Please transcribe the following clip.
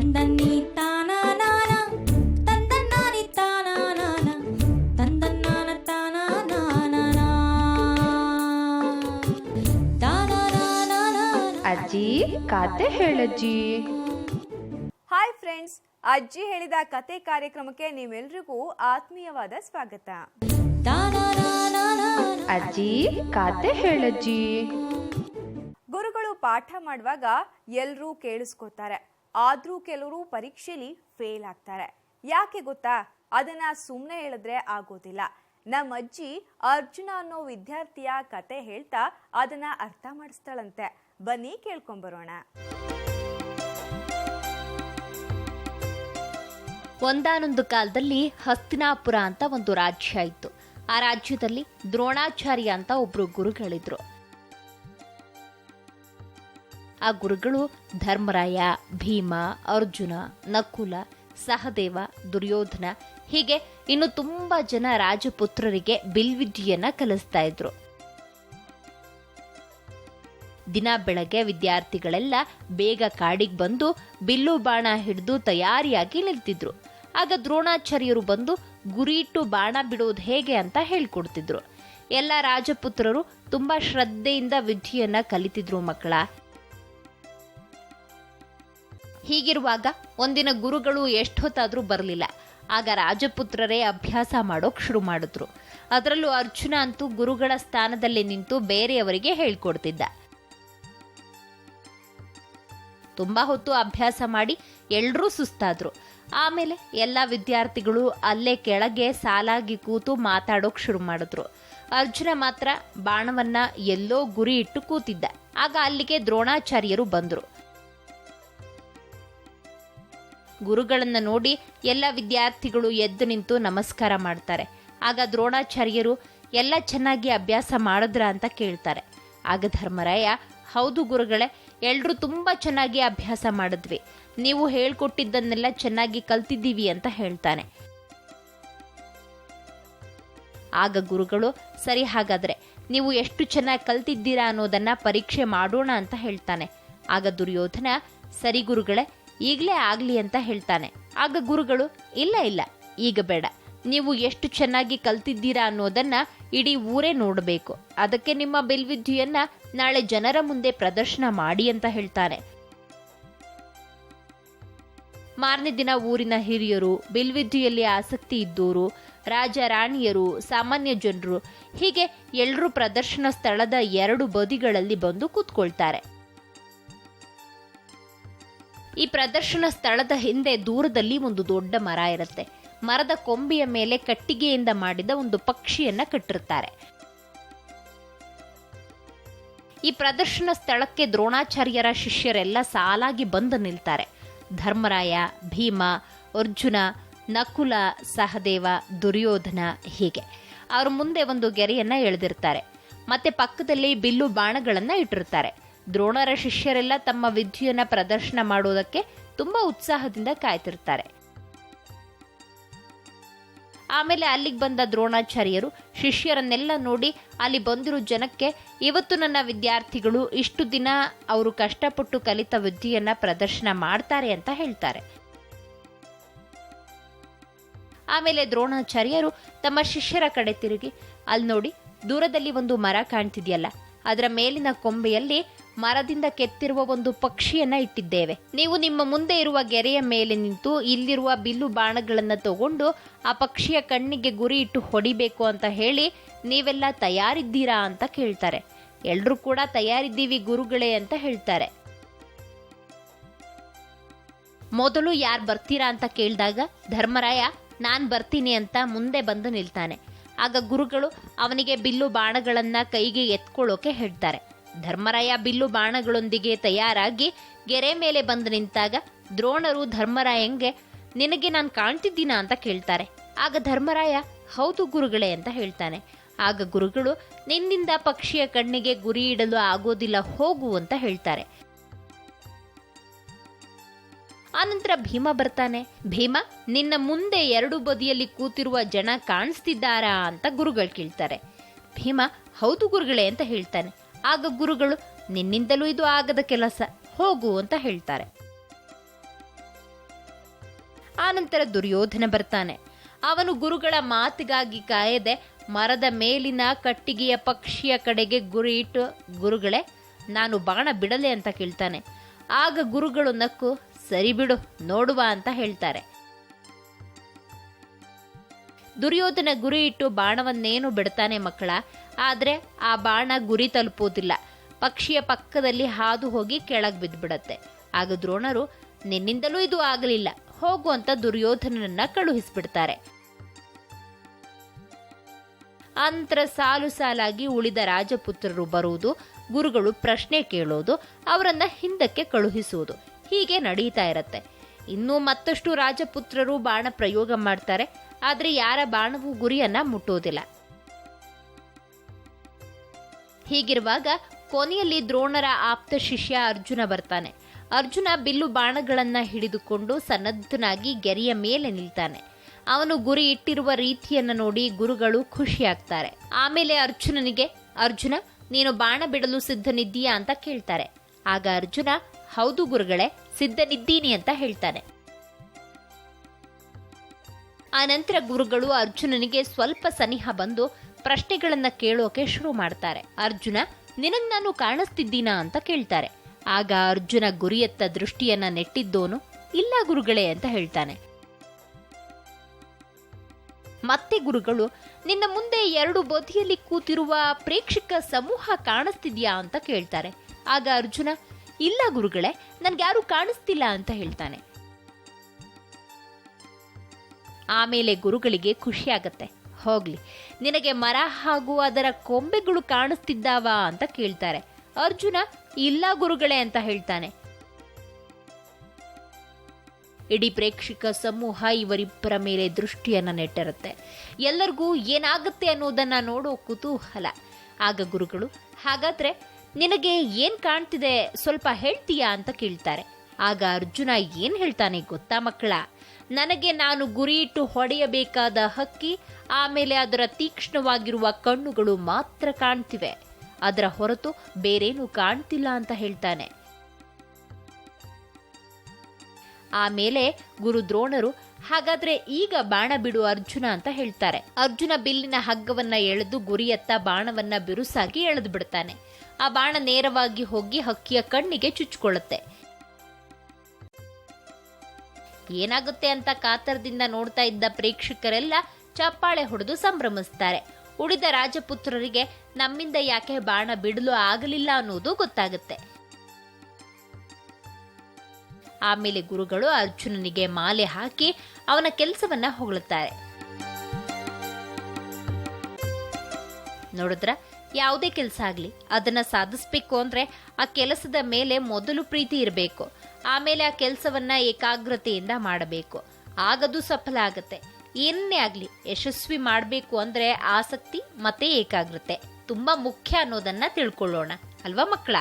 ತಂದನ್ನಿ ತಾನಾನಾನ ತಂದನ್ನಾನಿ ತಾನಾನಾನ ತಂದನ್ನಾನ ತಾನಾನಾನ ತಾನಾನಾನ. ಅಜ್ಜಿ ಕತೆ ಹೇಳಜ್ಜಿ. Hi friends, ಅಜ್ಜಿ ಹೇಳಿದ ಕತೆ ಕಾರ್ಯಕ್ರಮಕ್ಕೆ ನೀವೆಲ್ರಿಗೂ ಆತ್ಮೀಯವಾದ ಸ್ವಾಗತ. ಅಜ್ಜಿ ಕತೆ ಹೇಳಜ್ಜಿ. ಗುರುಗಳು ಪಾಠ ಮಾಡುವಾಗ ಎಲ್ಲರೂ ಕೇಳಿಸ್ಕೊತಾರೆ, ಆದ್ರೂ ಕೆಲವರು ಪರೀಕ್ಷೆಯಲ್ಲಿ ಫೇಲ್ ಆಗ್ತಾರೆ. ಯಾಕೆ ಗೊತ್ತಾ? ಅದನ್ನ ಸುಮ್ಮನೆ ಹೇಳಿದ್ರೆ ಆಗೋದಿಲ್ಲ. ನಮ್ಮ ಅಜ್ಜಿ ಅರ್ಜುನ ಅನ್ನೋ ವಿದ್ಯಾರ್ಥಿಯ ಕತೆ ಹೇಳ್ತಾ ಅದನ್ನ ಅರ್ಥ ಮಾಡಿಸ್ತಾಳಂತೆ. ಬನ್ನಿ ಕೇಳ್ಕೊಂಬರೋಣ. ಒಂದಾನೊಂದು ಕಾಲದಲ್ಲಿ ಹಸ್ತಿನಾಪುರ ಅಂತ ಒಂದು ರಾಜ್ಯ ಇತ್ತು. ಆ ರಾಜ್ಯದಲ್ಲಿ ದ್ರೋಣಾಚಾರ್ಯ ಅಂತ ಒಬ್ರು ಗುರುಗಳಿದ್ರು. ಆ ಗುರುಗಳು ಧರ್ಮರಾಯ, ಭೀಮ, ಅರ್ಜುನ, ನಕುಲ, ಸಹದೇವ, ದುರ್ಯೋಧನ ಹೀಗೆ ಇನ್ನು ತುಂಬಾ ಜನ ರಾಜಪುತ್ರರಿಗೆ ಬಿಲ್ವಿದ್ಯೆಯನ್ನ ಕಲಿಸ್ತಾ ಇದ್ರು. ದಿನ ಬೆಳಗ್ಗೆ ವಿದ್ಯಾರ್ಥಿಗಳೆಲ್ಲ ಬೇಗ ಕಾಡಿಗೆ ಬಂದು ಬಿಲ್ಲು ಬಾಣ ಹಿಡಿದು ತಯಾರಿಯಾಗಿ ನಿಲ್ತಿದ್ರು. ಆಗ ದ್ರೋಣಾಚಾರ್ಯರು ಬಂದು ಗುರಿಯಿಟ್ಟು ಬಾಣ ಬಿಡೋದು ಹೇಗೆ ಅಂತ ಹೇಳ್ಕೊಡ್ತಿದ್ರು. ಎಲ್ಲ ರಾಜಪುತ್ರರು ತುಂಬಾ ಶ್ರದ್ಧೆಯಿಂದ ವಿದ್ಯೆಯನ್ನ ಕಲಿತಿದ್ರು ಮಕ್ಕಳ. ಹೀಗಿರುವಾಗ ಒಂದಿನ ಗುರುಗಳು ಎಷ್ಟೊತ್ತಾದ್ರೂ ಬರಲಿಲ್ಲ. ಆಗ ರಾಜಪುತ್ರರೇ ಅಭ್ಯಾಸ ಮಾಡೋಕ್ ಶುರು ಮಾಡಿದ್ರು. ಅದರಲ್ಲೂ ಅರ್ಜುನ ಅಂತೂ ಗುರುಗಳ ಸ್ಥಾನದಲ್ಲಿ ನಿಂತು ಬೇರೆಯವರಿಗೆ ಹೇಳ್ಕೊಡ್ತಿದ್ದ. ತುಂಬಾ ಹೊತ್ತು ಅಭ್ಯಾಸ ಮಾಡಿ ಎಲ್ರೂ ಸುಸ್ತಾದ್ರು. ಆಮೇಲೆ ಎಲ್ಲ ವಿದ್ಯಾರ್ಥಿಗಳು ಅಲ್ಲೇ ಕೆಳಗೆ ಸಾಲಾಗಿ ಕೂತು ಮಾತಾಡೋಕ್ ಶುರು ಮಾಡಿದ್ರು. ಅರ್ಜುನ ಮಾತ್ರ ಬಾಣವನ್ನ ಎಲ್ಲೋ ಗುರಿ ಇಟ್ಟು ಕೂತಿದ್ದ. ಆಗ ಅಲ್ಲಿಗೆ ದ್ರೋಣಾಚಾರ್ಯರು ಬಂದ್ರು. ಗುರುಗಳನ್ನ ನೋಡಿ ಎಲ್ಲ ವಿದ್ಯಾರ್ಥಿಗಳು ಎದ್ದು ನಿಂತು ನಮಸ್ಕಾರ ಮಾಡ್ತಾರೆ. ಆಗ ದ್ರೋಣಾಚಾರ್ಯರು ಎಲ್ಲ ಚೆನ್ನಾಗಿ ಅಭ್ಯಾಸ ಮಾಡಿದ್ರ ಅಂತ ಕೇಳ್ತಾರೆ. ಆಗ ಧರ್ಮರಾಯ, ಹೌದು ಗುರುಗಳೇ, ಎಲ್ರೂ ತುಂಬಾ ಚೆನ್ನಾಗಿ ಅಭ್ಯಾಸ ಮಾಡಿದ್ವಿ, ನೀವು ಹೇಳ್ಕೊಟ್ಟಿದ್ದನ್ನೆಲ್ಲ ಚೆನ್ನಾಗಿ ಕಲ್ತಿದ್ದೀವಿ ಅಂತ ಹೇಳ್ತಾನೆ. ಆಗ ಗುರುಗಳು, ಸರಿ, ಹಾಗಾದ್ರೆ ನೀವು ಎಷ್ಟು ಚೆನ್ನಾಗಿ ಕಲ್ತಿದ್ದೀರಾ ಅನ್ನೋದನ್ನ ಪರೀಕ್ಷೆ ಮಾಡೋಣ ಅಂತ ಹೇಳ್ತಾನೆ. ಆಗ ದುರ್ಯೋಧನ, ಸರಿ ಗುರುಗಳೇ, ಈಗಲೇ ಆಗ್ಲಿ ಅಂತ ಹೇಳ್ತಾನೆ. ಆಗ ಗುರುಗಳು, ಇಲ್ಲ ಇಲ್ಲ, ಈಗ ಬೇಡ, ನೀವು ಎಷ್ಟು ಚೆನ್ನಾಗಿ ಕಲ್ತಿದ್ದೀರಾ ಅನ್ನೋದನ್ನ ಇಡೀ ಊರೇ ನೋಡಬೇಕು. ಅದಕ್ಕೆ ನಿಮ್ಮ ಬಿಲ್ವಿದ್ಯೆಯನ್ನ ನಾಳೆ ಜನರ ಮುಂದೆ ಪ್ರದರ್ಶನ ಮಾಡಿ ಅಂತ ಹೇಳ್ತಾನೆ. ಮಾರನೇ ದಿನ ಊರಿನ ಹಿರಿಯರು, ಬಿಲ್ವಿದ್ಯೆಯಲ್ಲಿ ಆಸಕ್ತಿ ಇದ್ದೋರು, ರಾಜ ರಾಣಿಯರು, ಸಾಮಾನ್ಯ ಜನರು ಹೀಗೆ ಎಲ್ಲರೂ ಪ್ರದರ್ಶನ ಸ್ಥಳದ 2 ಬದಿಗಳಲ್ಲಿ ಬಂದು ಕೂತ್ಕೊಳ್ತಾರೆ. ಈ ಪ್ರದರ್ಶನ ಸ್ಥಳದ ಹಿಂದೆ ದೂರದಲ್ಲಿ ಒಂದು ದೊಡ್ಡ ಮರ ಇರುತ್ತೆ. ಮರದ ಕೊಂಬೆಯ ಮೇಲೆ ಕಟ್ಟಿಗೆಯಿಂದ ಮಾಡಿದ ಒಂದು ಪಕ್ಷಿಯನ್ನ ಕಟ್ಟಿರ್ತಾರೆ. ಈ ಪ್ರದರ್ಶನ ಸ್ಥಳಕ್ಕೆ ದ್ರೋಣಾಚಾರ್ಯರ ಶಿಷ್ಯರೆಲ್ಲ ಸಾಲಾಗಿ ಬಂದು ನಿಲ್ತಾರೆ. ಧರ್ಮರಾಯ, ಭೀಮ, ಅರ್ಜುನ, ನಕುಲ, ಸಹದೇವ, ದುರ್ಯೋಧನ ಹೀಗೆ ಅವ್ರ ಮುಂದೆ ಒಂದು ಗೆರೆಯನ್ನ ಎಳೆದಿರ್ತಾರೆ. ಮತ್ತೆ ಪಕ್ಕದಲ್ಲಿ ಬಿಲ್ಲು ಬಾಣಗಳನ್ನ ಇಟ್ಟಿರ್ತಾರೆ. ದ್ರೋಣರ ಶಿಷ್ಯರೆಲ್ಲ ತಮ್ಮ ವಿದ್ಯೆಯನ್ನ ಪ್ರದರ್ಶನ ಮಾಡೋದಕ್ಕೆ ತುಂಬಾ ಉತ್ಸಾಹದಿಂದ ಕಾಯ್ತಿರ್ತಾರೆ. ಆಮೇಲೆ ಅಲ್ಲಿಗೆ ಬಂದ ದ್ರೋಣಾಚಾರ್ಯರು ಶಿಷ್ಯರನ್ನೆಲ್ಲ ನೋಡಿ ಅಲ್ಲಿ ಬಂದಿರೋ ಜನಕ್ಕೆ, ಇವತ್ತು ನನ್ನ ವಿದ್ಯಾರ್ಥಿಗಳು ಇಷ್ಟು ದಿನ ಅವರು ಕಷ್ಟಪಟ್ಟು ಕಲಿತ ವಿದ್ಯೆಯನ್ನ ಪ್ರದರ್ಶನ ಮಾಡ್ತಾರೆ ಅಂತ ಹೇಳ್ತಾರೆ. ಆಮೇಲೆ ದ್ರೋಣಾಚಾರ್ಯರು ತಮ್ಮ ಶಿಷ್ಯರ ಕಡೆ ತಿರುಗಿ, ಅಲ್ಲಿ ನೋಡಿ, ದೂರದಲ್ಲಿ ಒಂದು ಮರ ಕಾಣ್ತಿದ್ಯಲ್ಲ, ಅದರ ಮೇಲಿನ ಕೊಂಬೆಯಲ್ಲಿ ಮರದಿಂದ ಕೆತ್ತಿರುವ ಒಂದು ಪಕ್ಷಿಯನ್ನ ಇಟ್ಟಿದ್ದೇವೆ. ನೀವು ನಿಮ್ಮ ಮುಂದೆ ಇರುವ ಗೆರೆಯ ಮೇಲೆ ನಿಂತು ಇಲ್ಲಿರುವ ಬಿಲ್ಲು ಬಾಣಗಳನ್ನ ತಗೊಂಡು ಆ ಪಕ್ಷಿಯ ಕಣ್ಣಿಗೆ ಗುರಿ ಇಟ್ಟು ಹೊಡಿಬೇಕು ಅಂತ ಹೇಳಿ ನೀವೆಲ್ಲ ತಯಾರಿದ್ದೀರಾ ಅಂತ ಕೇಳ್ತಾರೆ. ಎಲ್ರೂ ಕೂಡ ತಯಾರಿದ್ದೀವಿ ಗುರುಗಳೇ ಅಂತ ಹೇಳ್ತಾರೆ. ಮೊದಲು ಯಾರು ಬರ್ತೀರಾ ಅಂತ ಕೇಳಿದಾಗ ಧರ್ಮರಾಯ, ನಾನ್ ಬರ್ತೀನಿ ಅಂತ ಮುಂದೆ ಬಂದು ನಿಲ್ತಾನೆ. ಆಗ ಗುರುಗಳು ಅವನಿಗೆ ಬಿಲ್ಲು ಬಾಣಗಳನ್ನ ಕೈಗೆ ಎತ್ಕೊಳ್ಳೋಕೆ ಹೇಳ್ತಾರೆ. ಧರ್ಮರಾಯ ಬಿಲ್ಲು ಬಾಣಗಳೊಂದಿಗೆ ತಯಾರಾಗಿ ಗೆರೆ ಮೇಲೆ ಬಂದು ನಿಂತಾಗ ದ್ರೋಣರು ಧರ್ಮರಾಯಂಗೆ, ನಿನಗೆ ನಾನು ಕಾಣ್ತಿದ್ದೀನಾ ಅಂತ ಕೇಳ್ತಾರೆ. ಆಗ ಧರ್ಮರಾಯ, ಹೌದು ಗುರುಗಳೇ ಅಂತ ಹೇಳ್ತಾನೆ. ಆಗ ಗುರುಗಳು, ನಿನ್ನಿಂದ ಪಕ್ಷಿಯ ಕಣ್ಣಿಗೆ ಗುರಿ ಇಡಲು ಆಗೋದಿಲ್ಲ, ಹೋಗು ಅಂತ ಹೇಳ್ತಾರೆ. ಆನಂತರ ಭೀಮ ಬರ್ತಾನೆ. ಭೀಮ, ನಿನ್ನ ಮುಂದೆ 2 ಬದಿಯಲ್ಲಿ ಕೂತಿರುವ ಜನ ಕಾಣಿಸ್ತಿದ್ದಾರಾ ಅಂತ ಗುರುಗಳು ಕೇಳ್ತಾರೆ. ಭೀಮ, ಹೌದು ಗುರುಗಳೇ ಅಂತ ಹೇಳ್ತಾನೆ. ಆಗ ಗುರುಗಳು, ನಿನ್ನಿಂದಲೂ ಇದು ಆಗದ ಕೆಲಸ, ಹೋಗು ಅಂತ ಹೇಳ್ತಾರೆ. ಆನಂತರ ದುರ್ಯೋಧನ ಬರ್ತಾನೆ. ಅವನು ಗುರುಗಳ ಮಾತಿಗಾಗಿ ಕಾಯದೆ ಮರದ ಮೇಲಿನ ಕಟ್ಟಿಗೆಯ ಪಕ್ಷಿಯ ಕಡೆಗೆ ಗುರಿ ಇಟ್ಟು, ಗುರುಗಳೇ ನಾನು ಬಾಣ ಬಿಡಲೆ ಅಂತ ಕೇಳ್ತಾನೆ. ಆಗ ಗುರುಗಳು ನಕ್ಕು, ಸರಿ ಬಿಡು ನೋಡುವ ಅಂತ ಹೇಳ್ತಾರೆ. ದುರ್ಯೋಧನ ಗುರಿ ಇಟ್ಟು ಬಾಣವನ್ನೇನು ಬಿಡ್ತಾನೆ ಮಕ್ಕಳ, ಆದ್ರೆ ಆ ಬಾಣ ಗುರಿ ತಲುಪೋದಿಲ್ಲ. ಪಕ್ಷಿಯ ಪಕ್ಕದಲ್ಲಿ ಹಾದು ಹೋಗಿ ಕೆಳಗೆ ಬಿದ್ದುಬಿಡತ್ತೆ. ಆಗ ದ್ರೋಣರು, ನಿನ್ನಿಂದಲೂ ಇದು ಆಗಲಿಲ್ಲ, ಹೋಗು ಅಂತ ದುರ್ಯೋಧನನ್ನ ಕಳುಹಿಸ್ಬಿಡ್ತಾರೆ. ಅಂತರ ಸಾಲು ಸಾಲಾಗಿ ಉಳಿದ ರಾಜಪುತ್ರರು ಬರುವುದು, ಗುರುಗಳು ಪ್ರಶ್ನೆ ಕೇಳೋದು, ಅವರನ್ನ ಹಿಂದಕ್ಕೆ ಕಳುಹಿಸುವುದು, ಹೀಗೆ ನಡೀತಾ ಇರತ್ತೆ. ಇನ್ನೂ ಮತ್ತಷ್ಟು ರಾಜಪುತ್ರರು ಬಾಣ ಪ್ರಯೋಗ ಮಾಡ್ತಾರೆ. ಆದ್ರೆ ಯಾರ ಬಾಣವೂ ಗುರಿಯನ್ನ ಮುಟ್ಟೋದಿಲ್ಲ. ಹೀಗಿರುವಾಗ ಕೊನೆಯಲ್ಲಿ ದ್ರೋಣರ ಆಪ್ತ ಶಿಷ್ಯ ಅರ್ಜುನ ಬರ್ತಾನೆ. ಅರ್ಜುನ ಬಿಲ್ಲು ಬಾಣಗಳನ್ನ ಹಿಡಿದುಕೊಂಡು ಸನ್ನದ್ಧನಾಗಿ ಗೆರೆಯ ಮೇಲೆ ನಿಲ್ತಾನೆ. ಅವನು ಗುರಿ ಇಟ್ಟಿರುವ ರೀತಿಯನ್ನು ನೋಡಿ ಗುರುಗಳು ಖುಷಿಯಾಗ್ತಾರೆ. ಆಮೇಲೆ ಅರ್ಜುನನಿಗೆ, ಅರ್ಜುನ ನೀನು ಬಾಣ ಬಿಡಲು ಸಿದ್ಧನಿದ್ದೀಯಾ ಅಂತ ಕೇಳ್ತಾರೆ. ಆಗ ಅರ್ಜುನ, ಹೌದು ಗುರುಗಳೇ, ಸಿದ್ಧನಿದ್ದೀನಿ ಅಂತ ಹೇಳ್ತಾನೆ. ಆನಂತರ ಗುರುಗಳು ಅರ್ಜುನನಿಗೆ ಸ್ವಲ್ಪ ಸನಿಹ ಬಂದು ಪ್ರಶ್ನೆಗಳನ್ನ ಕೇಳೋಕೆ ಶುರು ಮಾಡ್ತಾರೆ. ಅರ್ಜುನ, ನಿನಗ್ ನಾನು ಕಾಣಿಸ್ತಿದ್ದೀನಾ ಅಂತ ಕೇಳ್ತಾರೆ. ಆಗ ಅರ್ಜುನ ಗುರಿಯತ್ತ ದೃಷ್ಟಿಯನ್ನ ನೆಟ್ಟಿದ್ದೋನು, ಇಲ್ಲ ಗುರುಗಳೇ ಅಂತ ಹೇಳ್ತಾನೆ. ಮತ್ತೆ ಗುರುಗಳು, ನಿನ್ನ ಮುಂದೆ ಎರಡು ಬದಿಯಲ್ಲಿ ಕೂತಿರುವ ಪ್ರೇಕ್ಷಕ ಸಮೂಹ ಕಾಣಿಸ್ತಿದ್ಯಾ ಅಂತ ಕೇಳ್ತಾರೆ. ಆಗ ಅರ್ಜುನ, ಇಲ್ಲ ಗುರುಗಳೇ, ನನ್ಗ್ಯಾರು ಕಾಣಿಸ್ತಿಲ್ಲ ಅಂತ ಹೇಳ್ತಾನೆ. ಆಮೇಲೆ ಗುರುಗಳಿಗೆ ಖುಷಿ ಆಗತ್ತೆ. ಹೋಗ್ಲಿ, ನಿನಗೆ ಮರ ಹಾಗೂ ಅದರ ಕೊಂಬೆಗಳು ಕಾಣಿಸ್ತಿದ್ದಾವ ಅಂತ ಕೇಳ್ತಾರೆ. ಅರ್ಜುನ, ಇಲ್ಲ ಗುರುಗಳೇ ಅಂತ ಹೇಳ್ತಾನೆ. ಇಡೀ ಪ್ರೇಕ್ಷಕ ಸಮೂಹ ಇವರಿಬ್ಬರ ಮೇಲೆ ದೃಷ್ಟಿಯನ್ನ ನೆಟ್ಟಿರುತ್ತೆ. ಎಲ್ಲರಿಗೂ ಏನಾಗುತ್ತೆ ಅನ್ನೋದನ್ನ ನೋಡೋ ಕುತೂಹಲ. ಆಗ ಗುರುಗಳು, ಹಾಗಾದ್ರೆ ನಿನಗೆ ಏನ್ ಕಾಣ್ತಿದೆ ಸ್ವಲ್ಪ ಹೇಳ್ತೀಯಾ ಅಂತ ಕೇಳ್ತಾರೆ. ಆಗ ಅರ್ಜುನ ಏನ್ ಹೇಳ್ತಾನೆ ಗೊತ್ತಾ ಮಕ್ಕಳ, ನನಗೆ ನಾನು ಗುರಿಯಿಟ್ಟು ಹೊಡೆಯಬೇಕಾದ ಹಕ್ಕಿ, ಆಮೇಲೆ ಅದರ ತೀಕ್ಷ್ಣವಾಗಿರುವ ಕಣ್ಣುಗಳು ಮಾತ್ರ ಕಾಣ್ತಿವೆ, ಅದರ ಹೊರತು ಬೇರೇನು ಕಾಣ್ತಿಲ್ಲ ಅಂತ ಹೇಳ್ತಾನೆ. ಆಮೇಲೆ ಗುರು ದ್ರೋಣರು, ಹಾಗಾದ್ರೆ ಈಗ ಬಾಣ ಬಿಡು ಅರ್ಜುನ ಅಂತ ಹೇಳ್ತಾರೆ. ಅರ್ಜುನ ಬಿಲ್ಲಿನ ಹಗ್ಗವನ್ನ ಎಳೆದು ಗುರಿಯತ್ತ ಬಾಣವನ್ನ ಬಿರುಸಾಗಿ ಎಳೆದು ಬಿಡ್ತಾನೆ. ಆ ಬಾಣ ನೇರವಾಗಿ ಹೋಗಿ ಹಕ್ಕಿಯ ಕಣ್ಣಿಗೆ ಚುಚ್ಚಿಕೊಳ್ಳುತ್ತೆ. ಏನಾಗುತ್ತೆ ಅಂತ ಕಾತರದಿಂದ ನೋಡ್ತಾ ಇದ್ದ ಪ್ರೇಕ್ಷಕರೆಲ್ಲ ಚಪ್ಪಾಳೆ ಹೊಡೆದು ಸಂಭ್ರಮಿಸ್ತಾರೆ. ಉಳಿದ ರಾಜಪುತ್ರರಿಗೆ ನಮ್ಮಿಂದ ಯಾಕೆ ಬಾಣ ಬಿಡಲು ಆಗಲಿಲ್ಲ ಅನ್ನೋದು ಗೊತ್ತಾಗುತ್ತೆ. ಆಮೇಲೆ ಗುರುಗಳು ಅರ್ಜುನನಿಗೆ ಮಾಲೆ ಹಾಕಿ ಅವನ ಕೆಲಸವನ್ನ ಹೊಗಳುತ್ತಾರೆ. ನೋಡಿದ್ರ, ಯಾವುದೇ ಕೆಲಸ ಆಗ್ಲಿ ಅದನ್ನ ಸಾಧಿಸ್ಬೇಕು ಅಂದ್ರೆ ಆ ಕೆಲಸದ ಮೇಲೆ ಮೊದಲು ಪ್ರೀತಿ ಇರಬೇಕು. ಆಮೇಲೆ ಆ ಕೆಲಸವನ್ನ ಏಕಾಗ್ರತೆಯಿಂದ ಮಾಡಬೇಕು. ಆಗದು ಸಫಲ ಆಗತ್ತೆ. ಏನನ್ನೇ ಆಗ್ಲಿ ಯಶಸ್ವಿ ಮಾಡಬೇಕು ಅಂದ್ರೆ ಆಸಕ್ತಿ ಮತ್ತೆ ಏಕಾಗ್ರತೆ ತುಂಬಾ ಮುಖ್ಯ ಅನ್ನೋದನ್ನ ತಿಳ್ಕೊಳ್ಳೋಣ ಅಲ್ವಾ ಮಕ್ಕಳ?